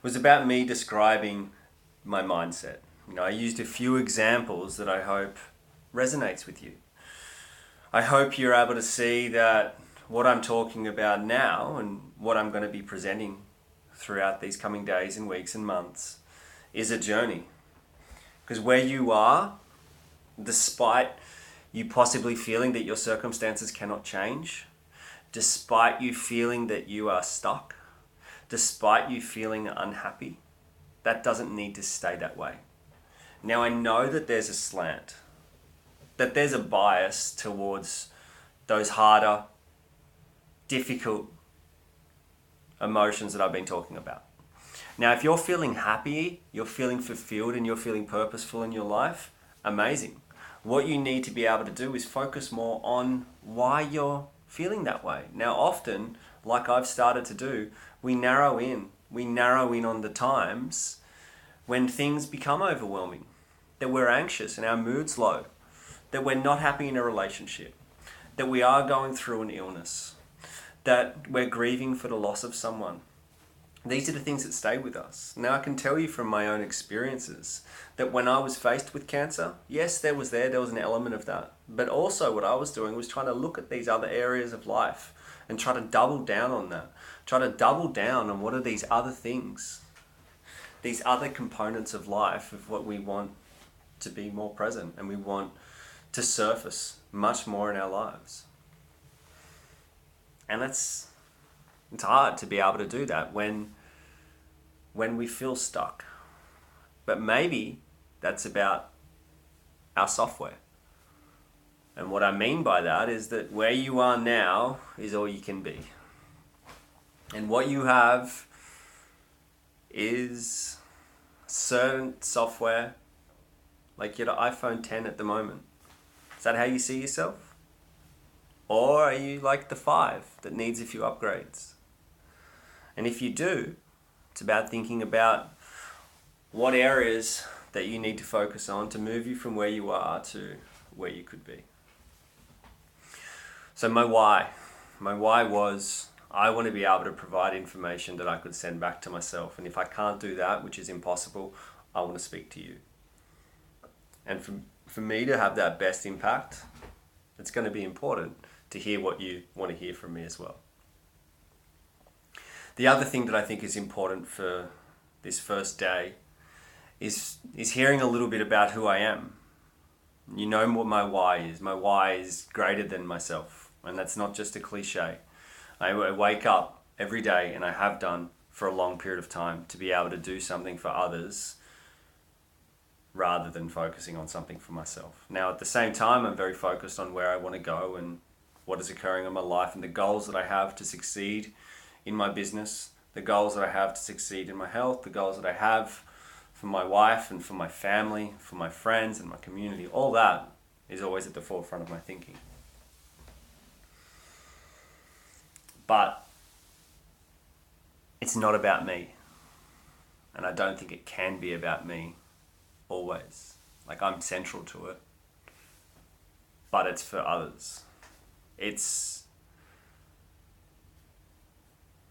was about me describing my mindset. I used a few examples that I hope resonates with you. I hope you're able to see that what I'm talking about now and what I'm going to be presenting throughout these coming days and weeks and months is a journey. Because where you are, despite you possibly feeling that your circumstances cannot change, despite you feeling that you are stuck, despite you feeling unhappy, that doesn't need to stay that way. Now I know that there's a slant, that there's a bias towards those harder, difficult emotions that I've been talking about. Now, if you're feeling happy, you're feeling fulfilled, and you're feeling purposeful in your life, amazing. What you need to be able to do is focus more on why you're feeling that way. Now, often, like I've started to do, we narrow in on the times when things become overwhelming, that we're anxious and our mood's low, that we're not happy in a relationship, that we are going through an illness, that we're grieving for the loss of someone. These are the things that stay with us. Now, I can tell you from my own experiences that when I was faced with cancer, yes, there was an element of that. But also what I was doing was trying to look at these other areas of life and try to double down on that. Try to double down on what are these other things, these other components of life of what we want to be more present and we want to surface much more in our lives. And it's hard to be able to do that when we feel stuck. But maybe that's about our software. And what I mean by that is that where you are now is all you can be. And what you have is certain software, like your iPhone 10 at the moment. Is that how you see yourself? Or are you like the 5 that needs a few upgrades? And if you do, it's about thinking about what areas that you need to focus on to move you from where you are to where you could be. So my why was I want to be able to provide information that I could send back to myself. And if I can't do that, which is impossible, I want to speak to you. And for me to have that best impact, it's going to be important to hear what you want to hear from me as well. The other thing that I think is important for this first day is hearing a little bit about who I am. You know what my why is. My why is greater than myself. And that's not just a cliche. I wake up every day, and I have done for a long period of time, to be able to do something for others rather than focusing on something for myself. Now, at the same time, I'm very focused on where I want to go and what is occurring in my life and the goals that I have to succeed in my business, the goals that I have to succeed in my health, the goals that I have for my wife and for my family, for my friends and my community. All that is always at the forefront of my thinking. But it's not about me. And I don't think it can be about me always. Like, I'm central to it. But it's for others.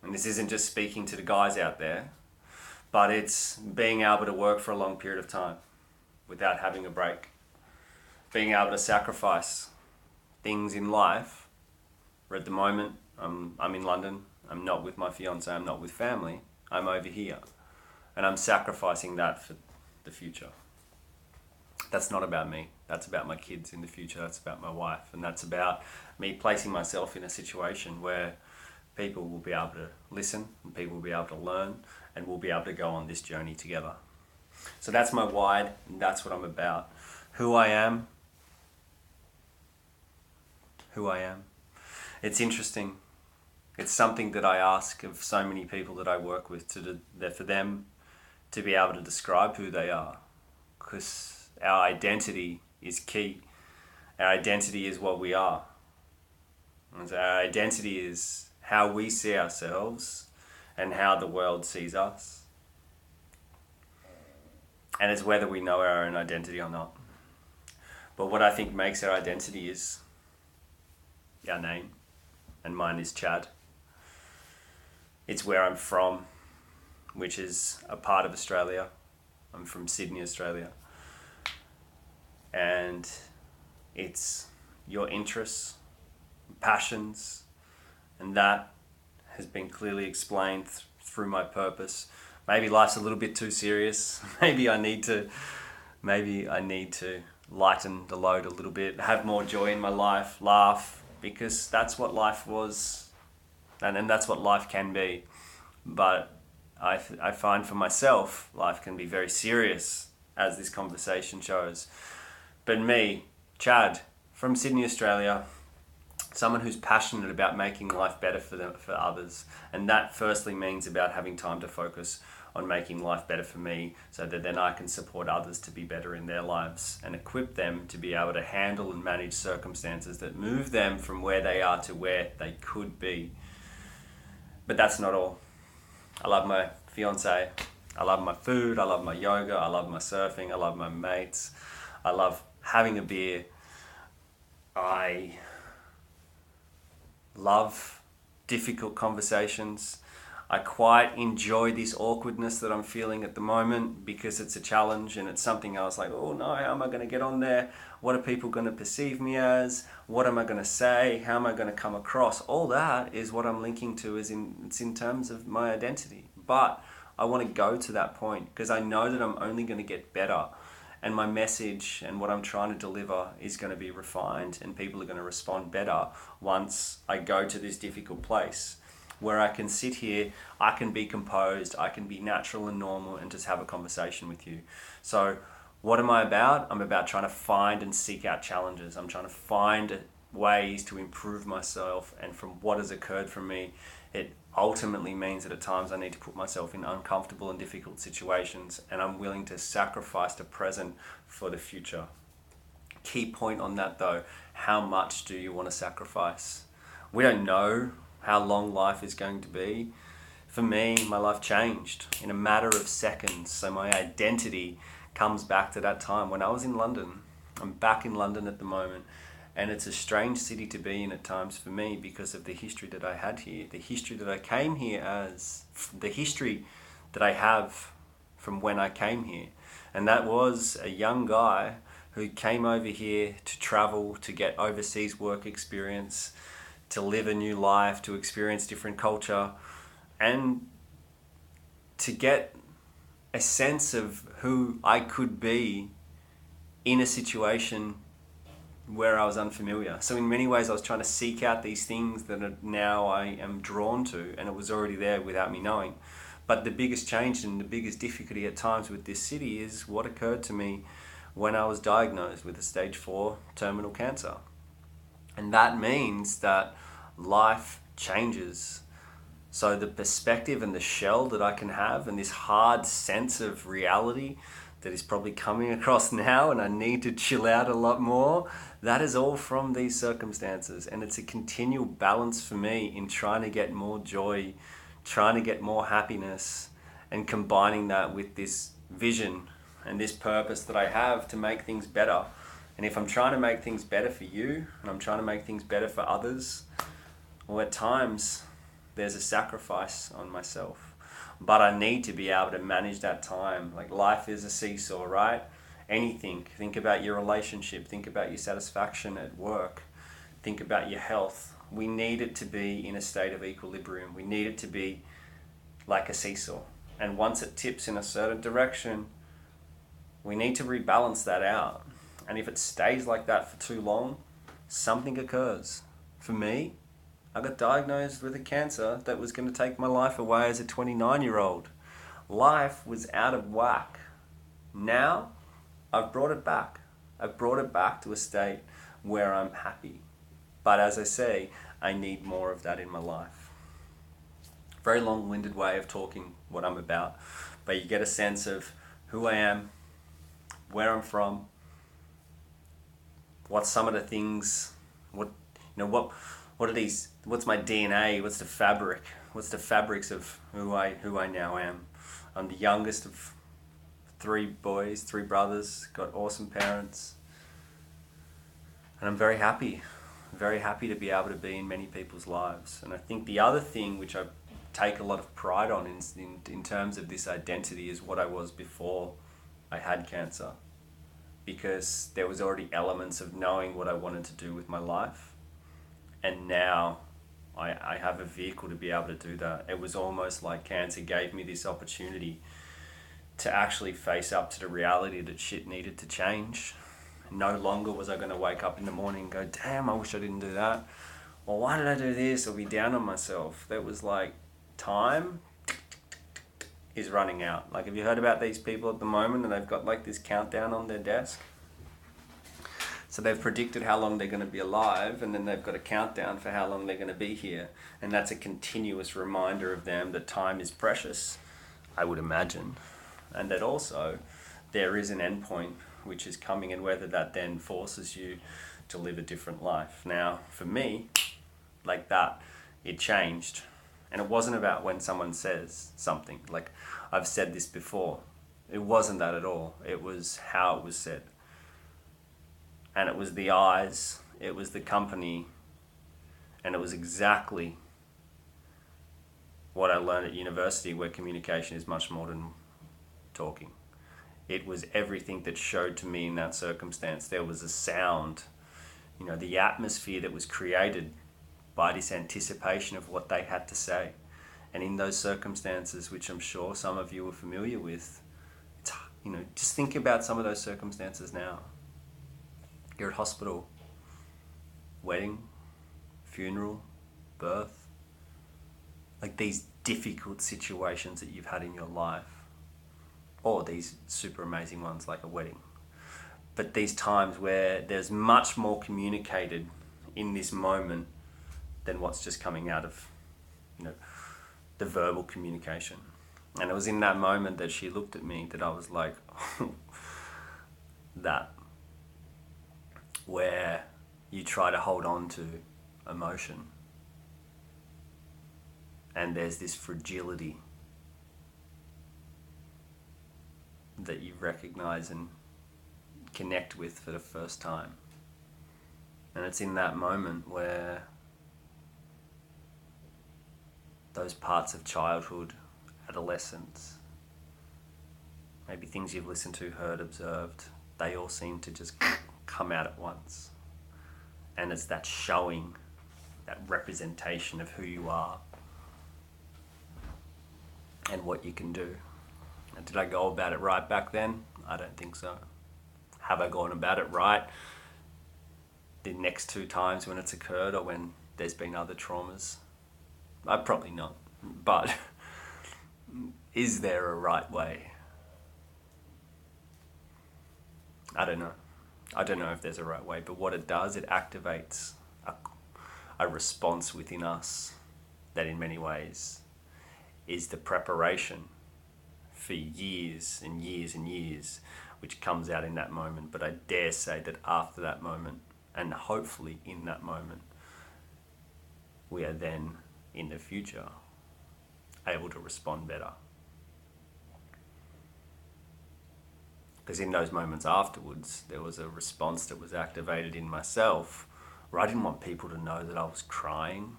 And this isn't just speaking to the guys out there, but it's being able to work for a long period of time without having a break. Being able to sacrifice things in life. Where at the moment, I'm in London, I'm not with my fiance, I'm not with family, I'm over here. And I'm sacrificing that for the future. That's not about me. That's about my kids in the future. That's about my wife. And that's about me placing myself in a situation where people will be able to listen and people will be able to learn and we'll be able to go on this journey together. So that's my why, and that's what I'm about. Who I am. It's interesting. It's something that I ask of so many people that I work with for them to be able to describe who they are. Because our identity is key. Our identity is what we are. And so our identity is how we see ourselves and how the world sees us. And it's whether we know our own identity or not. But what I think makes our identity is our name. And mine is Chad. It's where I'm from. which is a part of Australia. I'm from Sydney, Australia. And it's your interests, passions, and that has been clearly explained through my purpose. Maybe life's a little bit too serious. Maybe I need to lighten the load a little bit, have more joy in my life, laugh, because that's what life was, and that's what life can be. But I find for myself, life can be very serious, as this conversation shows. But me, Chad, from Sydney, Australia, someone who's passionate about making life better for others. And that firstly means about having time to focus on making life better for me, so that then I can support others to be better in their lives and equip them to be able to handle and manage circumstances that move them from where they are to where they could be. But that's not all. I love my fiance, I love my food, I love my yoga, I love my surfing, I love my mates, I love having a beer. I love difficult conversations. I quite enjoy this awkwardness that I'm feeling at the moment, because it's a challenge and it's something I was like, oh no, how am I going to get on there? What are people going to perceive me as? What am I going to say? How am I going to come across? All that is what I'm linking to, it's in terms of my identity. But I want to go to that point because I know that I'm only going to get better, and my message and what I'm trying to deliver is going to be refined, and people are going to respond better once I go to this difficult place where I can sit here, I can be composed, I can be natural and normal and just have a conversation with you. So what am I about? I'm about trying to find and seek out challenges. I'm trying to find ways to improve myself, and from what has occurred from me, it ultimately means that at times I need to put myself in uncomfortable and difficult situations, and I'm willing to sacrifice the present for the future. Key point on that though, how much do you want to sacrifice? We don't know how long life is going to be. For me, my life changed in a matter of seconds, so my identity comes back to that time when I was in London. I'm back in London at the moment, and it's a strange city to be in at times for me because of the history that I had here, the history that I came here as, the history that I have from when I came here. And that was a young guy who came over here to travel, to get overseas work experience, to live a new life, to experience different culture, and to get a sense of who I could be in a situation where I was unfamiliar. So in many ways I was trying to seek out these things that now I am drawn to, and it was already there without me knowing. But the biggest change and the biggest difficulty at times with this city is what occurred to me when I was diagnosed with a stage 4 terminal cancer. And that means that life changes. So the perspective and the shell that I can have, and this hard sense of reality that is probably coming across now, and I need to chill out a lot more, that is all from these circumstances. And it's a continual balance for me in trying to get more joy, trying to get more happiness, and combining that with this vision and this purpose that I have to make things better. And if I'm trying to make things better for you, and I'm trying to make things better for others, well, at times there's a sacrifice on myself. But I need to be able to manage that time. Like, life is a seesaw, right? Anything. Think about your relationship. Think about your satisfaction at work. Think about your health. We need it to be in a state of equilibrium. We need it to be like a seesaw. And once it tips in a certain direction, we need to rebalance that out. And if it stays like that for too long, something occurs. For me, I got diagnosed with a cancer that was going to take my life away as a 29-year-old. Life was out of whack. Now, I've brought it back. I've brought it back to a state where I'm happy. But as I say, I need more of that in my life. Very long-winded way of talking what I'm about, but you get a sense of who I am, where I'm from, what some of the things, what are these, what's my DNA, what's the fabrics of who I now am. I'm the youngest of 3 boys, 3 brothers, got awesome parents, and I'm very happy to be able to be in many people's lives. And I think the other thing which I take a lot of pride on in terms of this identity is what I was before I had cancer, because there was already elements of knowing what I wanted to do with my life, and now I have a vehicle to be able to do that. It was almost like cancer gave me this opportunity to actually face up to the reality that shit needed to change. No longer was I going to wake up in the morning and go, damn, I wish I didn't do that, or why did I do this, or be down on myself. That was like, time is running out. Like, have you heard about these people at the moment, and they've got like this countdown on their desk? So they've predicted how long they're going to be alive, and then they've got a countdown for how long they're going to be here. And that's a continuous reminder of them that time is precious, I would imagine. And that also there is an endpoint which is coming, and whether that then forces you to live a different life. Now, for me, like that, it changed. And it wasn't about when someone says something. Like, I've said this before. It wasn't that at all. It was how it was said. And it was the eyes, it was the company, and it was exactly what I learned at university, where communication is much more than talking. It was everything that showed to me in that circumstance. There was a sound, the atmosphere that was created by this anticipation of what they had to say. And in those circumstances, which I'm sure some of you are familiar with, just think about some of those circumstances now. You're at hospital, wedding, funeral, birth, like these difficult situations that you've had in your life, or these super amazing ones like a wedding. But these times where there's much more communicated in this moment than what's just coming out of, the verbal communication. And it was in that moment that she looked at me that I was like, that, where you try to hold on to emotion, and there's this fragility that you recognize and connect with for the first time. And it's in that moment where those parts of childhood, adolescence, maybe things you've listened to, heard, observed, they all seem to just come out at once. And it's that showing, that representation of who you are and what you can do. And did I go about it right back then? I don't think so. Have I gone about it right the next two times when it's occurred, or when there's been other traumas? Probably not. But is there a right way? I don't know. I don't know if there's a right way, but what it does, it activates a response within us that in many ways is the preparation for years and years and years, which comes out in that moment. But I dare say that after that moment, and hopefully in that moment, we are then in the future able to respond better. Because in those moments afterwards, there was a response that was activated in myself where I didn't want people to know that I was crying.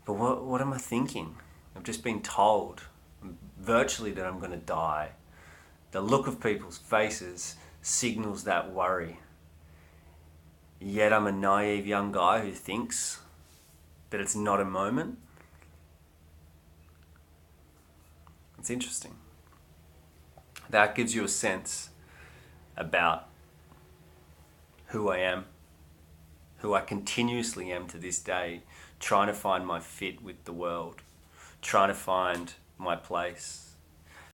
But what am I thinking? I've just been told virtually that I'm going to die. The look of people's faces signals that worry. Yet I'm a naive young guy who thinks that it's not a moment. It's interesting. That gives you a sense about who I am, who I continuously am to this day, trying to find my fit with the world, trying to find my place,